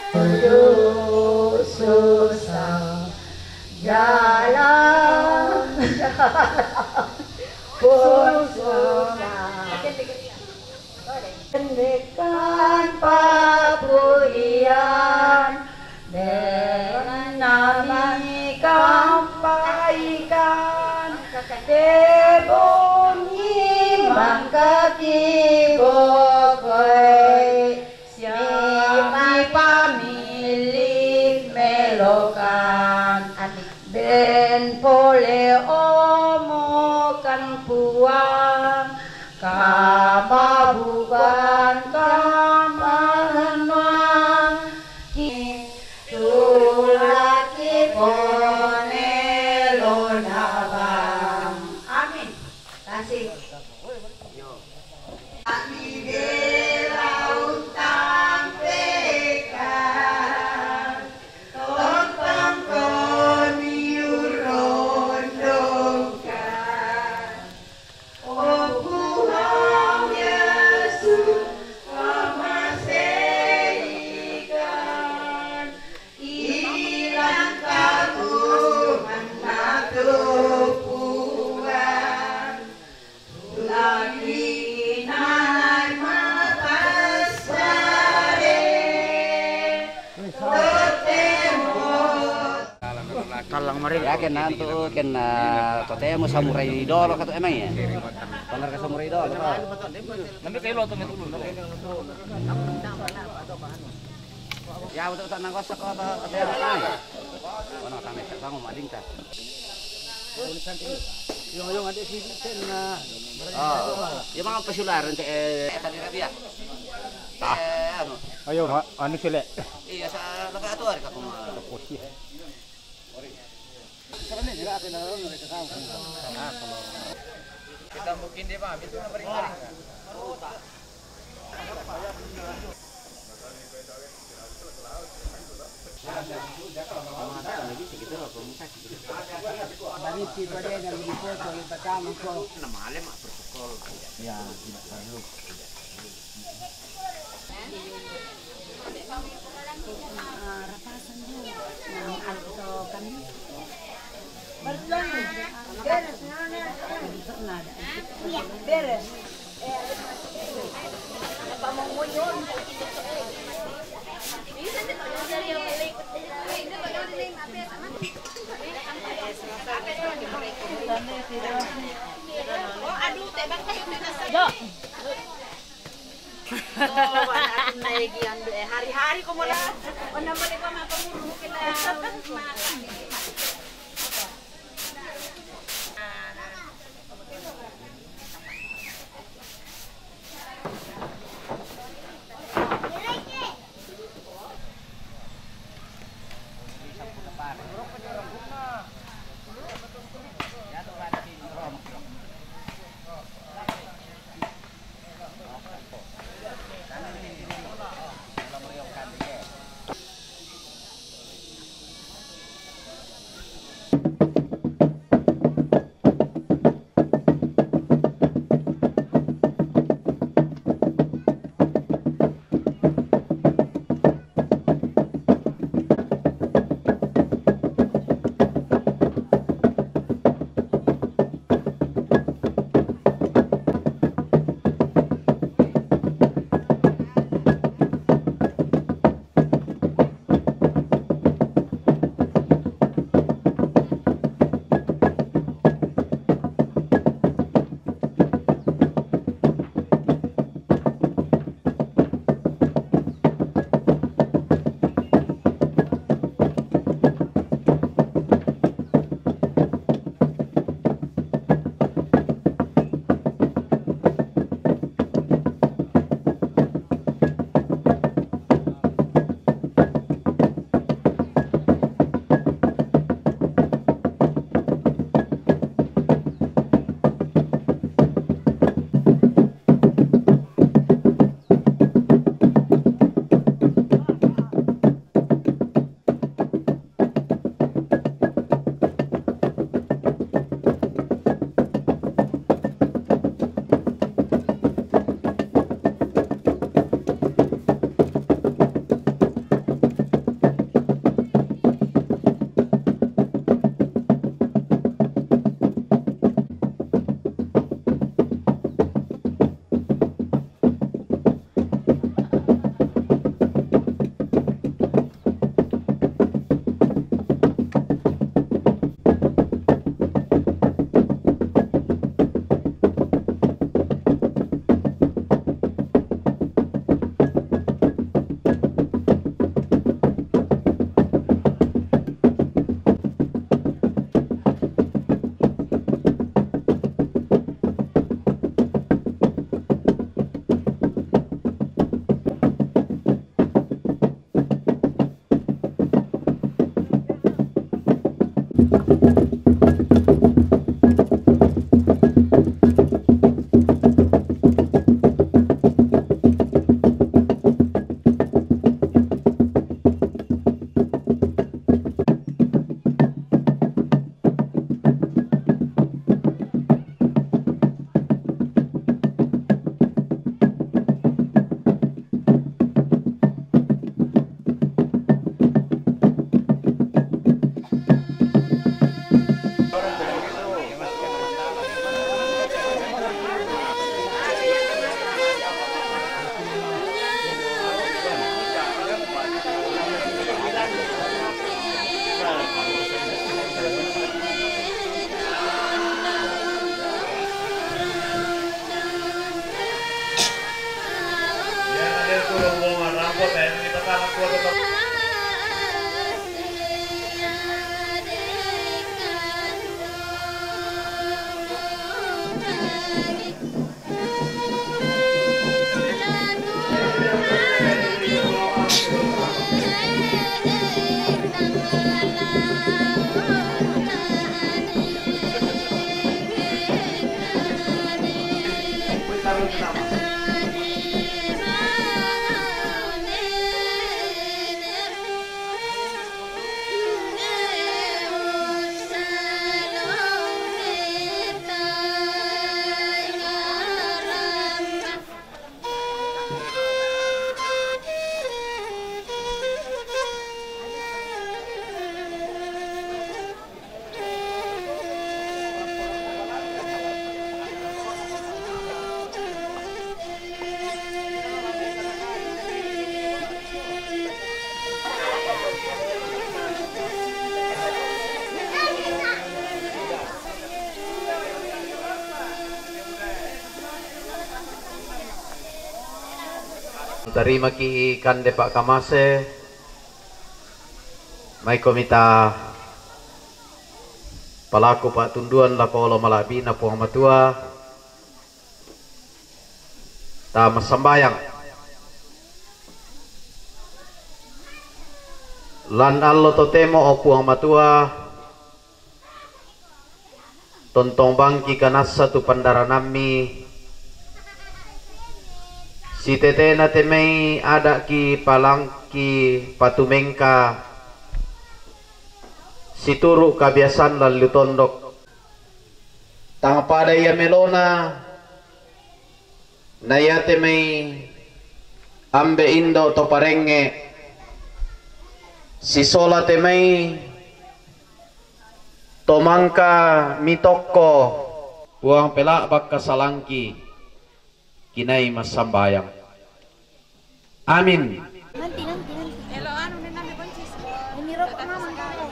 Aduh susah jalan pun susah pendekan papuian dengan nami kampaikan debongi mangkaki bokoy siapa pamilik melokan ben pole omokan puang kama bukan kamanuang tulaki pone lonabang amin kasih Talang mari ya kena tuh kena totemo samurai dolo kata emang ya. Benar ke samurai dolo. Nanti kayak lo tuh dulu. Ya untuk tanah kosak apa ada yang lain. Ono kami bangun mading ta. Yung ada sih kena. Oh, ya mga pasularan tadi dia. Anu. Ayo, anu sila. Iya sa nakaatuar ka kuma. Kita mungkin dia Pak, itu bering-bering. Dari pribadi yang difoto di pertama ko Nama alim protokol. Ya, tidak perlu. rapasan juga yang alto kami beres hari-hari ko mula. O naman ikaw mapamuro kila Terima ki kande Pak Kamase, mai komita pelaku Pak Tunduan lakolo malabina puang matua, ta masambayang, lan allo totemo o puang matua, tontong bangki kanasa tu pandaranami. Si tete na temei ada ki palangki patumengka si turu kabiasan lalu tondok tang pada ya melona na ya temei ambe indo to parenge si sola temei tomangka mitoko buang pelak bakka salangki kinai masambayang. Amin. Nanti. Elo anu nanti kunci. Ini rokok mama kau.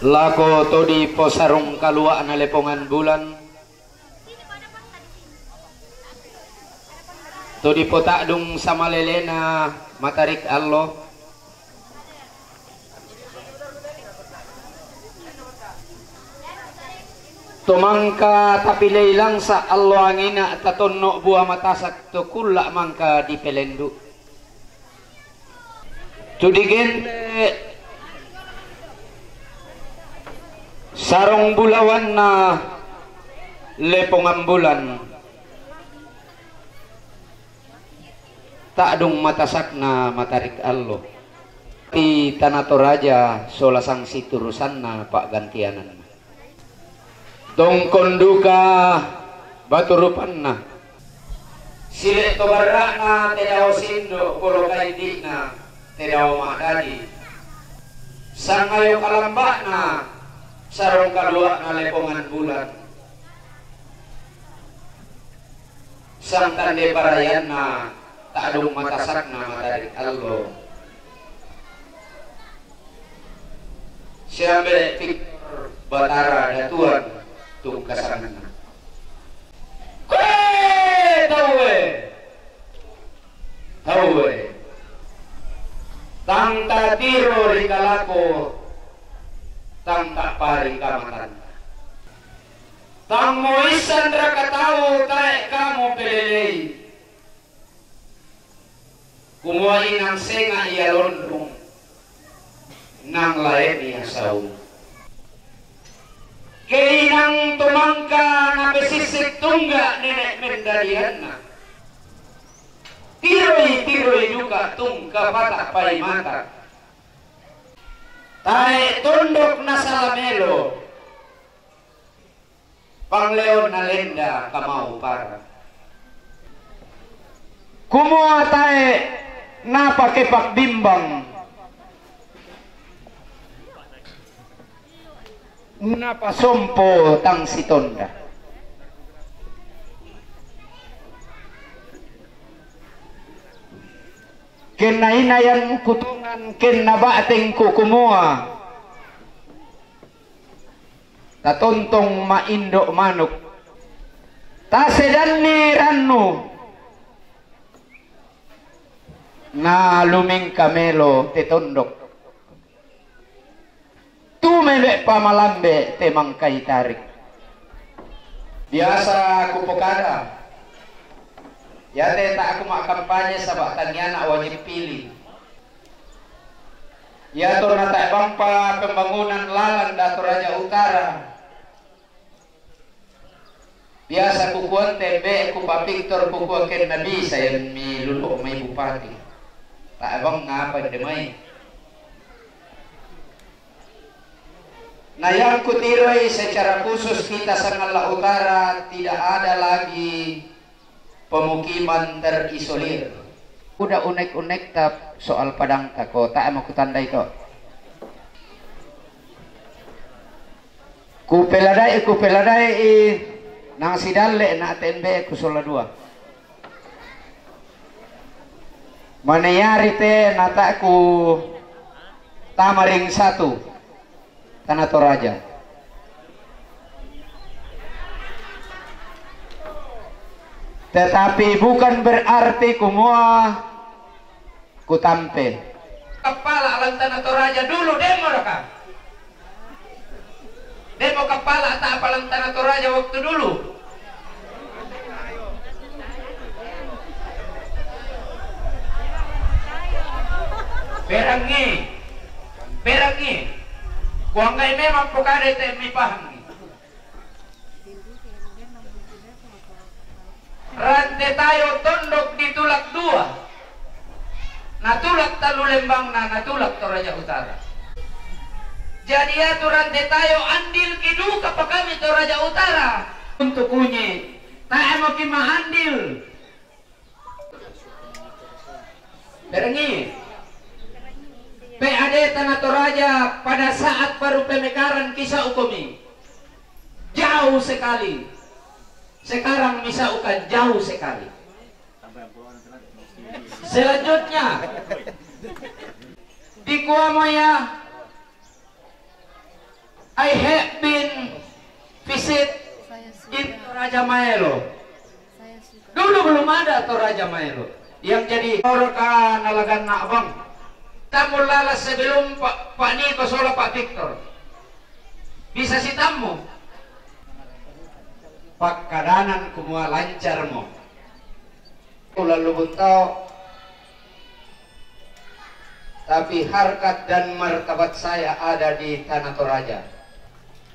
Lako todi posarong kalua na lepongan bulan todi potadung sama lelena matarik allo tumangka tapi leilang sa allo angina tatonno buah matasak to kula mangka di pelendu tudigen sarong bulawan na lepongan bulan takdung matasak na matarik allo ti tanah toraja solasang siturusan na pak gantianan dong konduka baturupan na sile to barra na tedaw sindo kulo kay di na tedaw makadi sangayo kalamba na sarong kalua na lepongan bulan sang tande parayan na takdung matasak na matarik allo siambe Victor Batara datuan tung kasangan na tawe tang tatiro rikalako tang tak paring kamatan tang moisan rakatao tae kamu pelelei kumuain ang senga iya londong nang lain iya saung keinang tumangka na besisik tungga nenek mendalian na tiroy juga tungka patak pai mata tae tundok na salamelo pangleon na lenda kamau para kumua tae na pakai pak bimbang na pasompo tang sitonda. Kenainayan kutungan kenabateng kukumua tatontong maindo manuk tasedan ni rannu na luming kamelo tetondok tumebe pamalambe temang kay tarik biasa kupokada yate tak aku mak kampanye sabak tanyana wajib pilih ya to nata bangpa pembangunan lalan da Toraja Utara biasa kukuan tembe ku Pak Victor kukuan ken nabi saya mi lulu mai bupati tak abang ngapa demai. Nah yang kutiroi secara khusus kita Sangala Utara tidak ada lagi pemukiman terisolir. Udah unek-unek tap soal padang tako tak mau kutandai to. Kupeladai nang sidalle na TNB kusola 2. Manayari te nataku Tamaring 1 Tanah Toraja. Tetapi bukan berarti kumua kutampe. Kepala alang Tanah Toraja dulu demo raka. Demo kepala tak apalang Tanah Toraja waktu dulu. Berangi, kuangai memang pokade temi pahangi. Rantai tayo tondok ditulak 2. Natulak Talu Lembang natulak Toraja Utara. Jadi aturan tayo andil kiduka pa kami Toraja Utara untuk kunyi. Tak mau andil. Berangi. PAD Tanah Toraja pada saat baru pemekaran kisah ukumi jauh sekali. Sekarang misaukan jauh sekali. Selanjutnya di Kuamoya I have been visit in Toraja Maelo. Dulu belum ada Toraja Maelo yang jadi orka nalagan nakbang. Tamu lalas sebelum Pak Niko sola Pak Victor bisa si tamu Pak kadanan kumua lancar mo lalu buntau tapi harkat dan martabat saya ada di Tanah Toraja.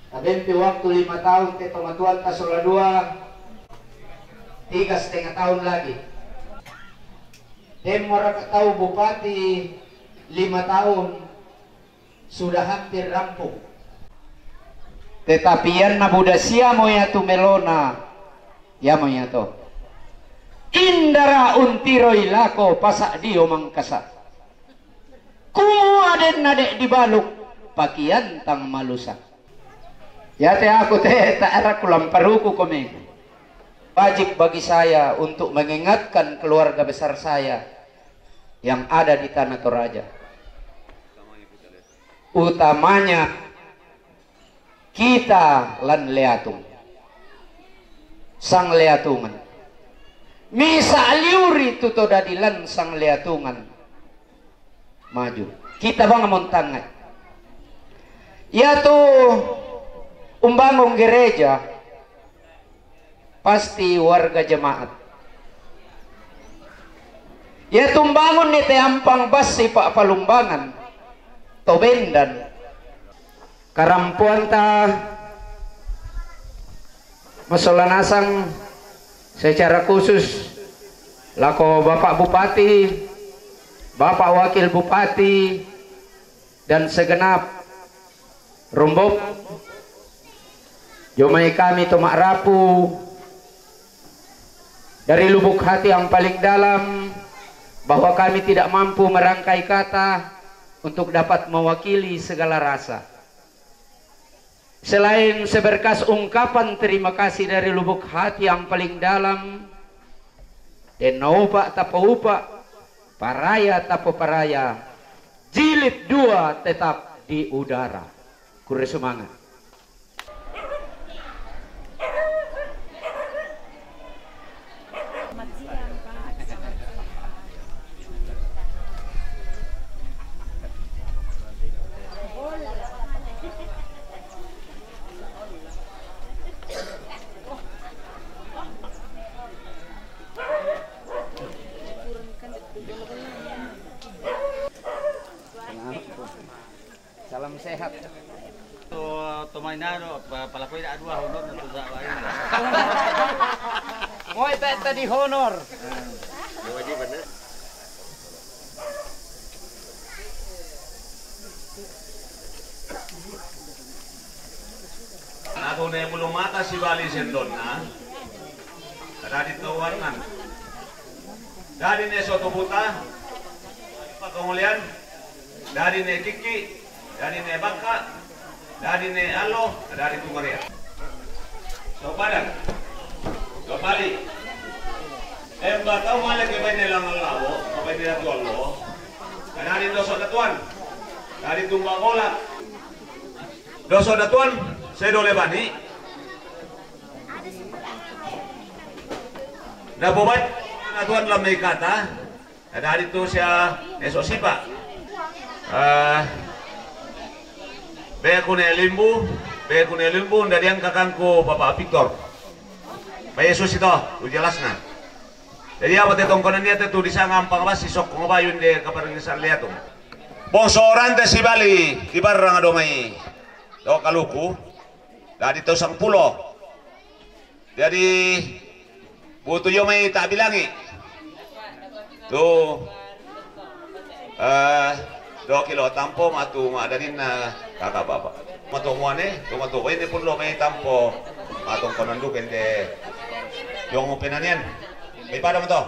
Tapi waktu 5 tahun ke Tomatuan Tasola 2 3,5 tahun lagi Demora tahu bupati 5 tahun sudah hampir rampung. Tetapi yan nabuda siya mo ya tumelona ya mo ya to indara untiroy lako pasak dio mangkasa kuaden nade di baluk pakian tang malusak ya te aku te taara kulam paruku kome. Wajib bagi saya untuk mengingatkan keluarga besar saya yang ada di Tanah Toraja, utamanya kita lan leatung sang leatungan misa aliuri tuto dadilan sang leatungan maju kita bang montangai yaitu umbangun gereja pasti warga jemaat yaitu umbangun ni teampang basi pak palumbangan tobendan karampuan ta masolanasang secara khusus lako Bapak Bupati, Bapak Wakil Bupati dan segenap rombok jomai kami tomak rapu dari lubuk hati yang paling dalam bahwa kami tidak mampu merangkai kata untuk dapat mewakili segala rasa. Selain seberkas ungkapan terima kasih dari lubuk hati yang paling dalam, Denaupa tapaupa, paraya tapo paraya, jilid 2 tetap di udara. Kure semangat. Salam sehat. Tomainado, palakoy na adwa honor na tuza lain. Ngoy tadi honor. Ako na yung mulumata si Bali Sendon na. Ada dito warnan. Dari ne Soto Buta. Pakangulian. Dari ne Kiki. Dari ne Baka. Dari ne Alo. Dari Tungaria. So Padang. So Bali. Batau male ke bay nilang lawo. Kapay nila tuwalo. Dari Doso Datuan. Dari Tumbang Olak. Doso Datuan. Sedo Lebani. Nabubat na tuan lam may kata. Ada dito siya esosipa. Be ko ne limbu dari ang kakangko Papa Victor. Bay Yesus ito, ujelas na. Jadi apa tetong konan niya tetu disangam pangabas sisok ngobayun de kaparingisan liatung. Bonsoran te si Bali, ibarang adomay. Do kaluku. Dari itu sang pulo. Jadi butuh yo may tak bilangi. Tuh 2 kilo tampo matu madarin na kakak bapak. Matu muane, tu matu ini pun lo may tampo matong konandu kende yung penanian. May pada mo to.